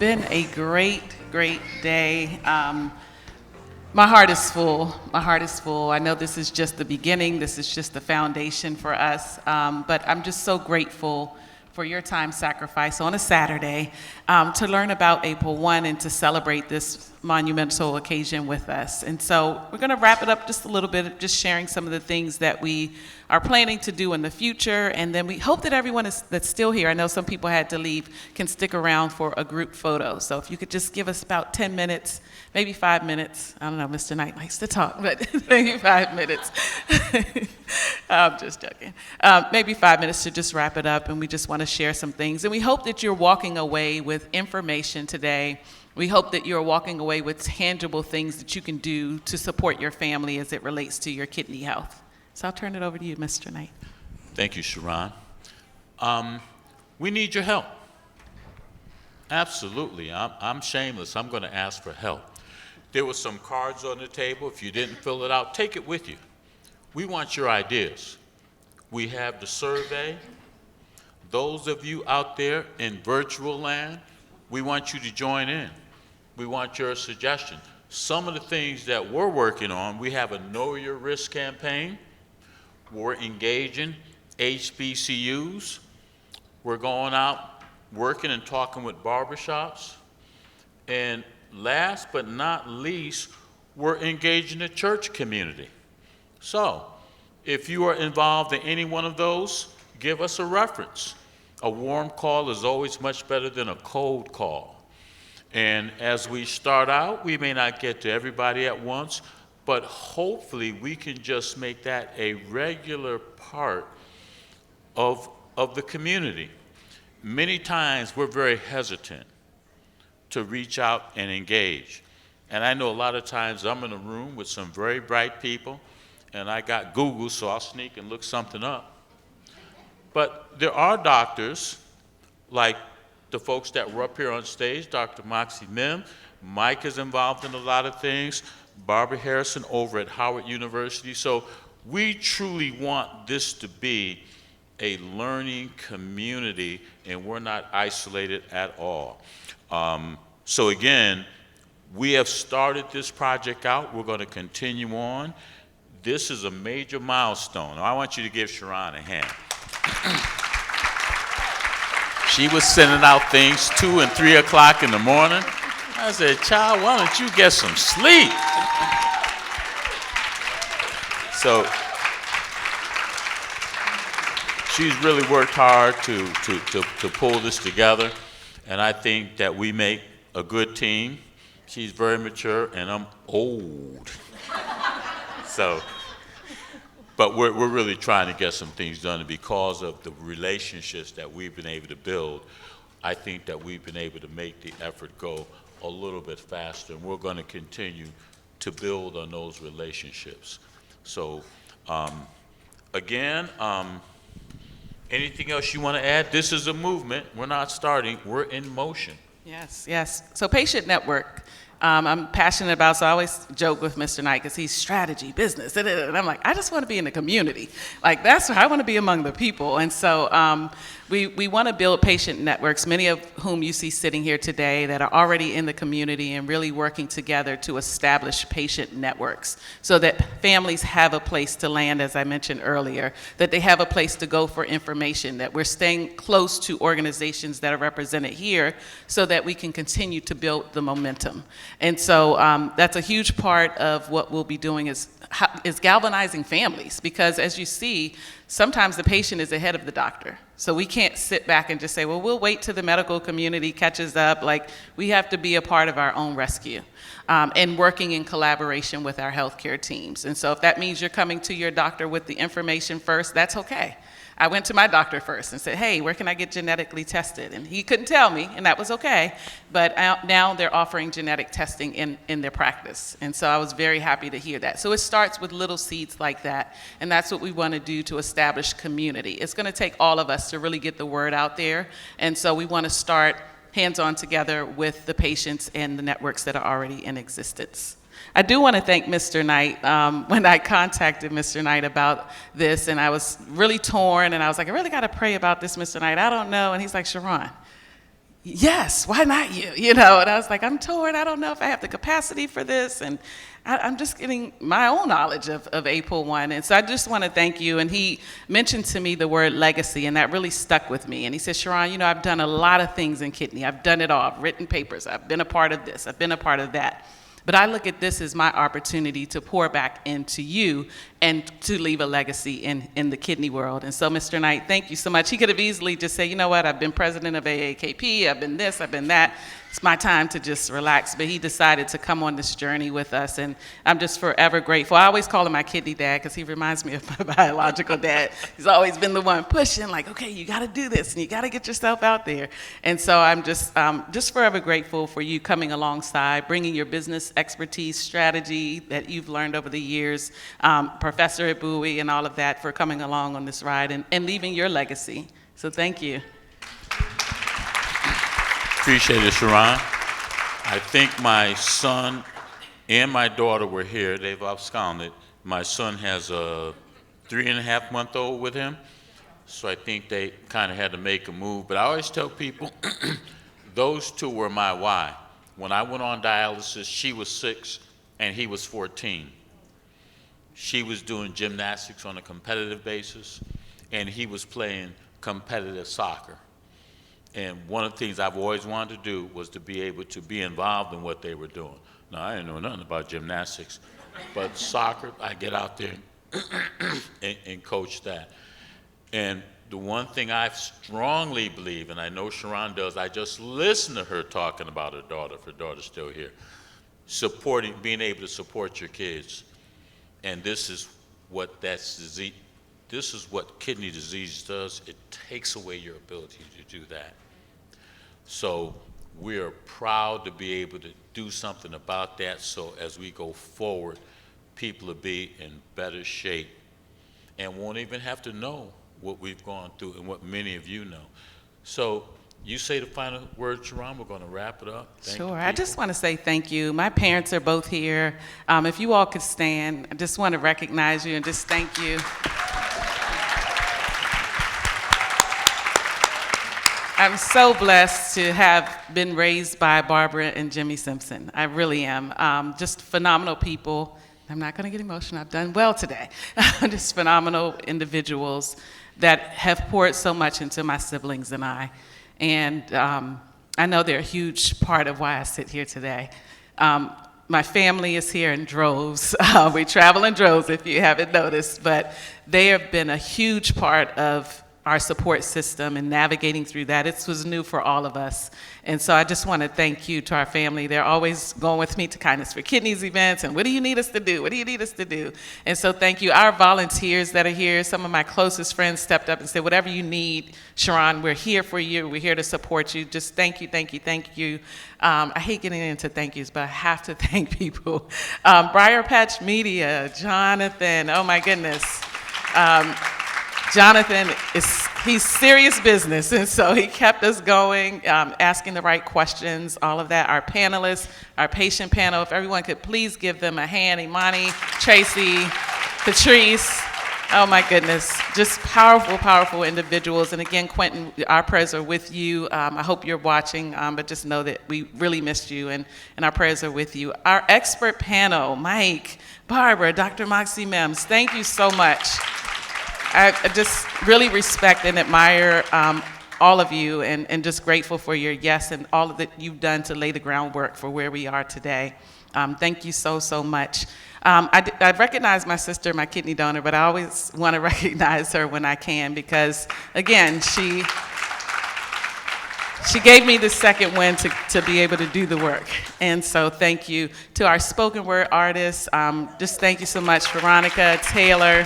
been a great day. My heart is full. My heart is full. I know this is just the beginning. This is just the foundation for us. But I'm just so grateful for your time sacrifice on a Saturday to learn about April 1 and to celebrate this monumental occasion with us. And so we're going to wrap it up just a little bit, just sharing some of the things that we are planning to do in the future. And then we hope that everyone that's still here, I know some people had to leave, can stick around for a group photo. So if you could just give us about 10 minutes, maybe 5 minutes. I don't know, Mr. Knight likes to talk, but maybe 5 minutes. I'm just joking. Maybe 5 minutes to just wrap it up, and we just want to share some things. And we hope that you're walking away with information today. We hope that you're walking away with tangible things that you can do to support your family as it relates to your kidney health. So I'll turn it over to you, Mr. Knight. Thank you, Sharron. We need your help. Absolutely. I'm shameless. I'm going to ask for help. There were some cards on the table. If you didn't fill it out, take it with you. We want your ideas. We have the survey. Those of you out there in virtual land, we want you to join in. We want your suggestions. Some of the things that we're working on, we have a Know Your Risk campaign. We're engaging HBCUs. We're going out, working and talking with barbershops. And last but not least, we're engaging the church community. So, if you are involved in any one of those, give us a reference. A warm call is always much better than a cold call. And as we start out, we may not get to everybody at once, but hopefully we can just make that a regular part of the community. Many times we're very hesitant to reach out and engage. And I know a lot of times I'm in a room with some very bright people, and I got Google, so I'll sneak and look something up. But there are doctors, like the folks that were up here on stage, Dr. Moxie Mim. Mike is involved in a lot of things. Barbara Harrison over at Howard University. So we truly want this to be a learning community, and we're not isolated at all. So again, we have started this project out. We're going to continue on. This is a major milestone. I want you to give Sharron a hand. She was sending out things 2 and 3 o'clock in the morning. I said, child, why don't you get some sleep? So she's really worked hard to pull this together, and I think that we make a good team. She's very mature, and I'm old. So, but we're really trying to get some things done, and because of the relationships that we've been able to build, I think that we've been able to make the effort go a little bit faster, and we're going to continue to build on those relationships. So, again, anything else you want to add? This is a movement. We're not starting. We're in motion. Yes. So Patient Network, I'm passionate about, so I always joke with Mr. Knight because he's strategy, business, and I'm like, I just want to be in the community. Like, that's where I want to be among the people. And so we want to build patient networks, many of whom you see sitting here today that are already in the community and really working together to establish patient networks so that families have a place to land, as I mentioned earlier, that they have a place to go for information, that we're staying close to organizations that are represented here so that we can continue to build the momentum. And so that's a huge part of what we'll be doing is galvanizing families, because as you see, sometimes the patient is ahead of the doctor. So we can't sit back and just say, well, we'll wait till the medical community catches up. Like, we have to be a part of our own rescue and working in collaboration with our healthcare teams. And so if that means you're coming to your doctor with the information first, that's okay. I went to my doctor first and said, hey, where can I get genetically tested? And he couldn't tell me, and that was okay. But now they're offering genetic testing in their practice. And so I was very happy to hear that. So it starts with little seeds like that, and that's what we want to do to establish community. It's going to take all of us to really get the word out there. And so we want to start hands-on together with the patients and the networks that are already in existence. I do want to thank Mr. Knight. When I contacted Mr. Knight about this, and I was really torn, and I was like, I really got to pray about this, Mr. Knight. I don't know. And he's like, Sharron, yes, why not you? You know, and I was like, I'm torn. I don't know if I have the capacity for this. And I'm just getting my own knowledge of APOL1. And so I just want to thank you. And he mentioned to me the word legacy, and that really stuck with me. And he said, Sharron, you know, I've done a lot of things in kidney. I've done it all. I've written papers. I've been a part of this. I've been a part of that. But I look at this as my opportunity to pour back into you and to leave a legacy in the kidney world. And so, Mr. Knight, thank you so much. He could have easily just said, you know what, I've been president of AAKP, I've been this, I've been that. It's my time to just relax. But he decided to come on this journey with us, and I'm just forever grateful. I always call him my kidney dad because he reminds me of my biological dad. He's always been the one pushing, like, okay, you got to do this, and you got to get yourself out there. And so I'm just forever grateful for you coming alongside, bringing your business expertise, strategy that you've learned over the years, Professor at Bowie and all of that, for coming along on this ride and leaving your legacy. So thank you. Appreciate it, Sharron. I think my son and my daughter were here. They've absconded. My son has a 3.5-month-old with him, so I think they kind of had to make a move. But I always tell people, those two were my why. When I went on dialysis, she was 6 and he was 14. She was doing gymnastics on a competitive basis, and he was playing competitive soccer. And one of the things I've always wanted to do was to be able to be involved in what they were doing. Now, I didn't know nothing about gymnastics, but soccer, I get out there and coach that. And the one thing I strongly believe, and I know Sharron does, I just listened to her talking about her daughter, if her daughter's still here, supporting, being able to support your kids. And this is what that's disease. This is what kidney disease does. It takes away your ability to do that. So we're proud to be able to do something about that, so as we go forward, people will be in better shape and won't even have to know what we've gone through and what many of you know. So you say the final word, Sharron. We're going to wrap it up. Sure. I just want to say thank you. My parents are both here. If you all could stand, I just want to recognize you and just thank you. I'm so blessed to have been raised by Barbara and Jimmy Simpson. I really am. Just phenomenal people. I'm not going to get emotional. I've done well today. Just phenomenal individuals that have poured so much into my siblings and I. And I know they're a huge part of why I sit here today. My family is here in droves. We travel in droves, if you haven't noticed, but they have been a huge part of our support system and navigating through that. It was new for all of us. And so I just want to thank you to our family. They're always going with me to Kindness for Kidneys events, and what do you need us to do? What do you need us to do? And so thank you. Our volunteers that are here, some of my closest friends stepped up and said, whatever you need, Sharron, we're here for you. We're here to support you. Just thank you, thank you, thank you. I hate getting into thank yous, but I have to thank people. Briar Patch Media, Jonathan, oh my goodness. Jonathan, he's serious business, and so he kept us going, asking the right questions, all of that. Our panelists, our patient panel, if everyone could please give them a hand. Imani, Tracy, Patrice, oh my goodness, just powerful, powerful individuals. And again, Quentin, our prayers are with you. I hope you're watching, but just know that we really missed you, and our prayers are with you. Our expert panel, Mike, Barbara, Dr. Moxie Mims, thank you so much. I just really respect and admire all of you, and just grateful for your yes and all of that you've done to lay the groundwork for where we are today. Thank you so, so much. I recognize my sister, my kidney donor, but I always want to recognize her when I can because, again, she gave me the second win to be able to do the work. And so thank you to our spoken word artists. Just thank you so much, Veronica, Taylor.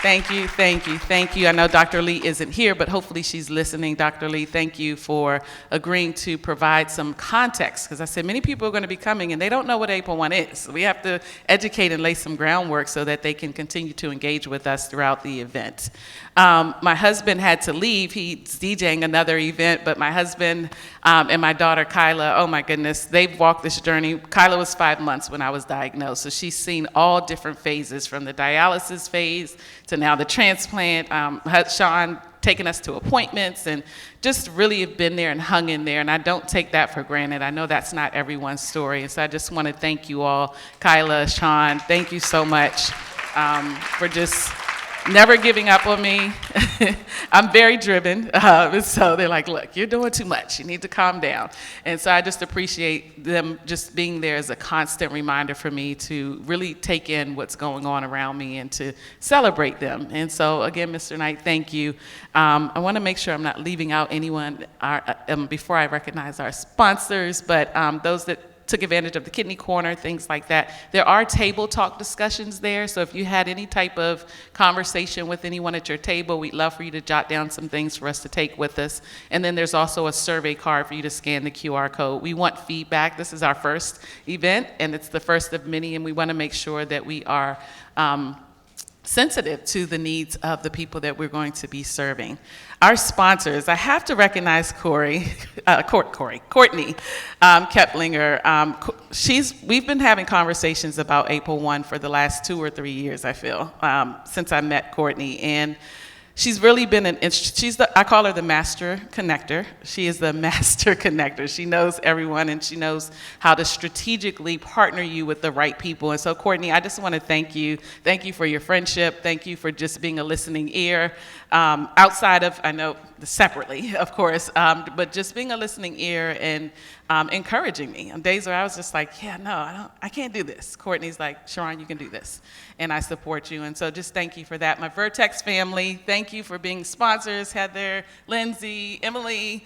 Thank you, thank you, thank you. I know Dr. Lee isn't here, but hopefully she's listening. Dr. Lee, thank you for agreeing to provide some context, because I said many people are going to be coming and they don't know what APOL1 is. We have to educate and lay some groundwork so that they can continue to engage with us throughout the event. My husband had to leave. He's DJing another event, but my husband and my daughter, Kyla, oh my goodness, they've walked this journey. Kyla was 5 months when I was diagnosed, so she's seen all different phases, from the dialysis phase to now the transplant. Sean taken us to appointments and just really have been there and hung in there. And I don't take that for granted. I know that's not everyone's story. And so I just want to thank you all. Kyla, Sean, thank you so much for just never giving up on me. I'm very driven. So they're like, look, you're doing too much. You need to calm down. And so I just appreciate them just being there as a constant reminder for me to really take in what's going on around me and to celebrate them. And so again, Mr. Knight, thank you. I want to make sure I'm not leaving out anyone before I recognize our sponsors, but those that took advantage of the kidney corner, things like that. There are table talk discussions there, so if you had any type of conversation with anyone at your table, we'd love for you to jot down some things for us to take with us. And then there's also a survey card for you to scan the QR code. We want feedback. This is our first event, and it's the first of many, and we want to make sure that we are sensitive to the needs of the people that we're going to be serving. Our sponsors, I have to recognize Courtney Keplinger. We've been having conversations about April 1 for the last 2 or 3 years, I feel, since I met Courtney. And she's really been I call her the master connector. She is the master connector. She knows everyone, and she knows how to strategically partner you with the right people. And so, Courtney, I just want to thank you. Thank you for your friendship. Thank you for just being a listening ear. Outside of, I know, separately, of course, but just being a listening ear and encouraging me on days where I was just like, yeah, no, I can't do this. Courtney's like, Sharron, you can do this. And I support you. And so just thank you for that. My Vertex family, thank you for being sponsors. Heather, Lindsay, Emily,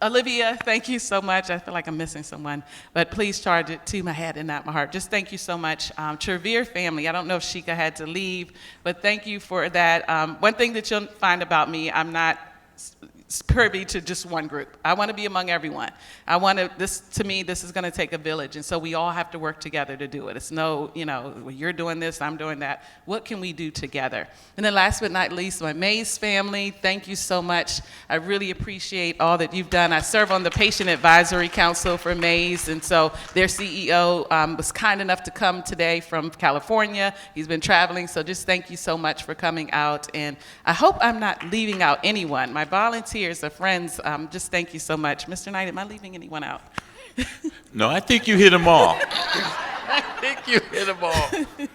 Olivia, thank you so much. I feel like I'm missing someone, but please charge it to my head and not my heart. Just thank you so much. Trevere family, I don't know if Sheikah had to leave, but thank you for that. One thing that you'll find about me, I'm not privy to just one group. I want to be among everyone. To me, this is going to take a village, and so we all have to work together to do it. It's no, well, you're doing this, I'm doing that. What can we do together? And then last but not least, my Mays family, thank you so much. I really appreciate all that you've done. I serve on the Patient Advisory Council for Mays, and so their CEO was kind enough to come today from California. He's been traveling, so just thank you so much for coming out, and I hope I'm not leaving out anyone. My volunteers, the friends, just thank you so much. Mr. Knight, am I leaving anyone out? No, I think you hit them all. I think you hit them all.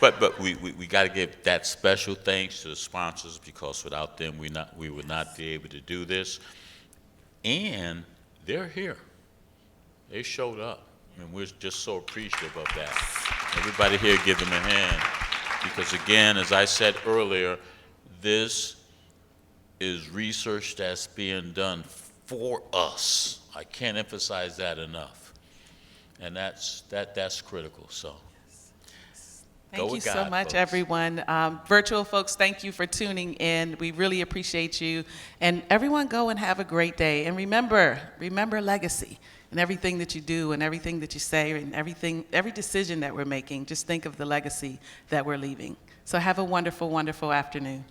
But we got to give that special thanks to the sponsors, because without them we would not be able to do this. And they're here. They showed up, and we're just so appreciative of that. Everybody here, give them a hand, because again, as I said earlier, this is research that's being done for us. I can't emphasize that enough, and that's critical. So, thank you so much, everyone. Virtual folks, thank you for tuning in. We really appreciate you, and everyone, go and have a great day. And remember legacy and everything that you do, and everything that you say, and every decision that we're making. Just think of the legacy that we're leaving. So have a wonderful, wonderful afternoon.